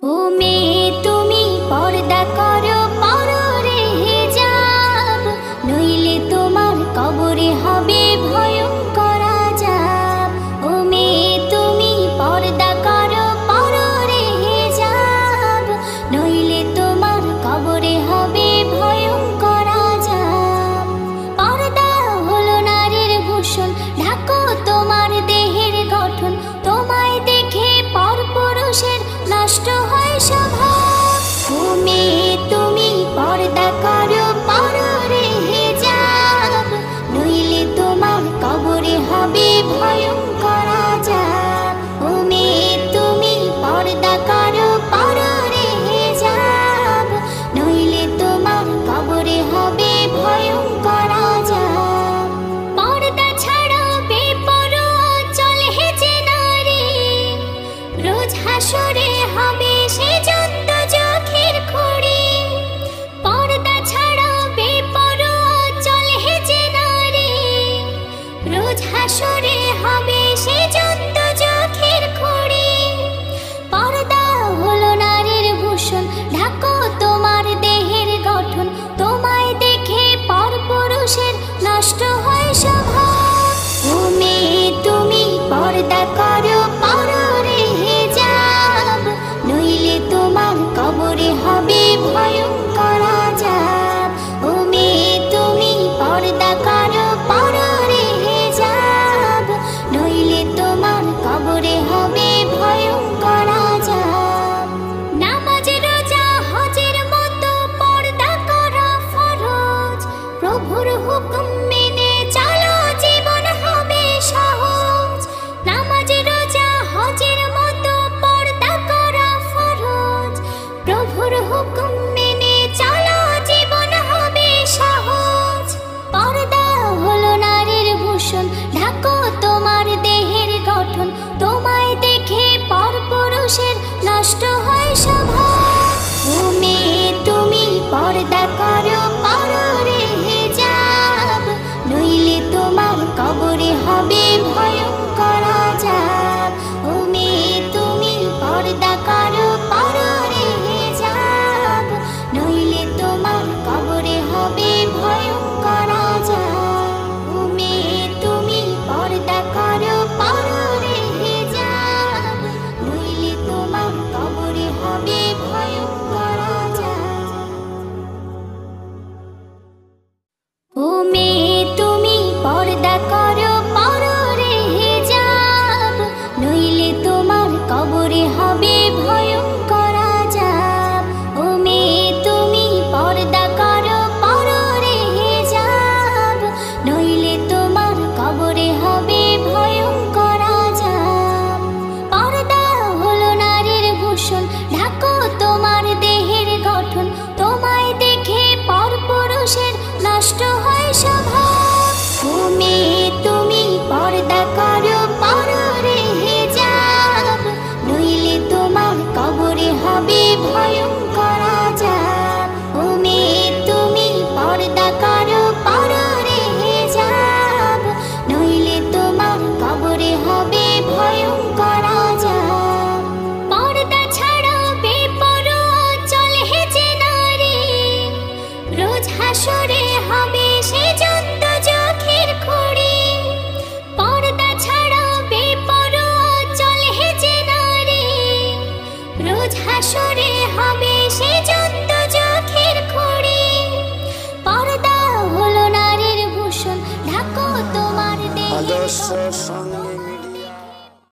ও মেয়ে তুমি পর্দা করো পররে হিজাব, নইলে তোমার কবরে হবে ভয়ঙ্কর আযাব। ও মেয়ে তুমি পর্দা করো পররে হিজাব, নইলে তোমার কবরে হবে ভয়ঙ্কর আযাব। পর্দা হলো নারীর ভূষণ, ঢাকো তোমার দেহের গঠন, তোমায় দেখে পরপুরুষের নষ্ট হয় স্বভাব। ও মেয়ে তুমি পর্দা করো পররে হিজাব, নইলে তোমার কবরে হবে ভয়ঙ্কর আযাব। ও মেয়ে তুমি পর্দা করো পররে হিজাব, নইলে তোমার কবরে হবে ভয়ঙ্কর আযাব। পর্দা ছাড়া বেপরোয়া চলে যে নারী, রোজ হাসরে হবে সে জন্ত চোখের খড়ি। পর্দা ছাড়া বেপরোয়া চলে যে নারী, রোজ হাসরে হবে সে জন্ত চোখের খড়ি। পর্দা হলো নারীর ভূষণ, ঢাকো তোমার দেহের গঠন, তোমায় দেখে পরপুরুষের নষ্ট হয় স্বভাব। ও মেয়ে তুমি পর্দা করো পররে হিজাব, নইলে তোমার কবরে হবে ভয়ঙ্কর আযাব। ও মেয়ে তুমি পর্দা করো পররে হিজাব, নইলে তোমার কবরে হবে ভয়ঙ্কর আযাব। নামাজ রোজা হজের মতো পর্দা করা ফরজ, প্রভুর হুকুম মেনে চলো জীবন হবে সহজ। নামাজ রোজা হজের মতো পর্দা করা ফরজ, প্রভুর হুকুম মেনে চলো জীবন হবে সহজ। পর্দা হলো নারীর ভূষণ, ঢাকো তোমার দেহের গঠন, তোমায় দেখে পরপুরুষের নষ্ট হয় স্বভাব। ও মেয়ে তুমি পর্দা করো পররে হিজাব, নইলে তোমার কবরে হবে ভয়ঙ্কর আযাব। ও মেয়ে তুমি পর্দা করো পররে হিজাব, নইলে তোমার কবরে হবে ভয়ঙ্কর আযাব। ও মেয়ে তুমি পর্দা করো পররে হিজাব, নইলে তোমার কবরে হবে ভয়ঙ্কর আযাব। ও মেয়ে তুমি পর্দা করো পররে হিজাব, নইলে তোমার কবরে হবে ভয়ঙ্কর আযাব। ও মেয়ে তুমি পর্দা করো পররে হিজাব, নইলে তোমার কবরে হবে ভয়ঙ্কর আযাব। পর্দা হলো নারীর ভূষণ, ঢাকো তোমার দেহের গঠন, তোমায় দেখে পরপুরুষের নষ্ট হয় স্বভাব। ও মেয়ে তুমি পর্দা করো পররে হিজাব, নইলে তোমার কবরে হবে ভয়ঙ্কর আযাব। ও মেয়ে তুমি পর্দা করো পররে হিজাব, নইলে তোমার কবরে হবে ভয়ঙ্কর আযাব। পর্দা ছাড়া বেপরোয়া চলে যে নারী, রোজ হাসরে হবে সে জন্ত চোখের খড়ি। পর্দা ছাড়া বেপরোয়া চলে যে নারী, রোজ হাসরে হবে সে জন্ত চোখের খড়ি। পর্দা হলো নারীর ভূষণ, ঢাকো তোমার দেহের আদর্শ গঠন, সঙ্গে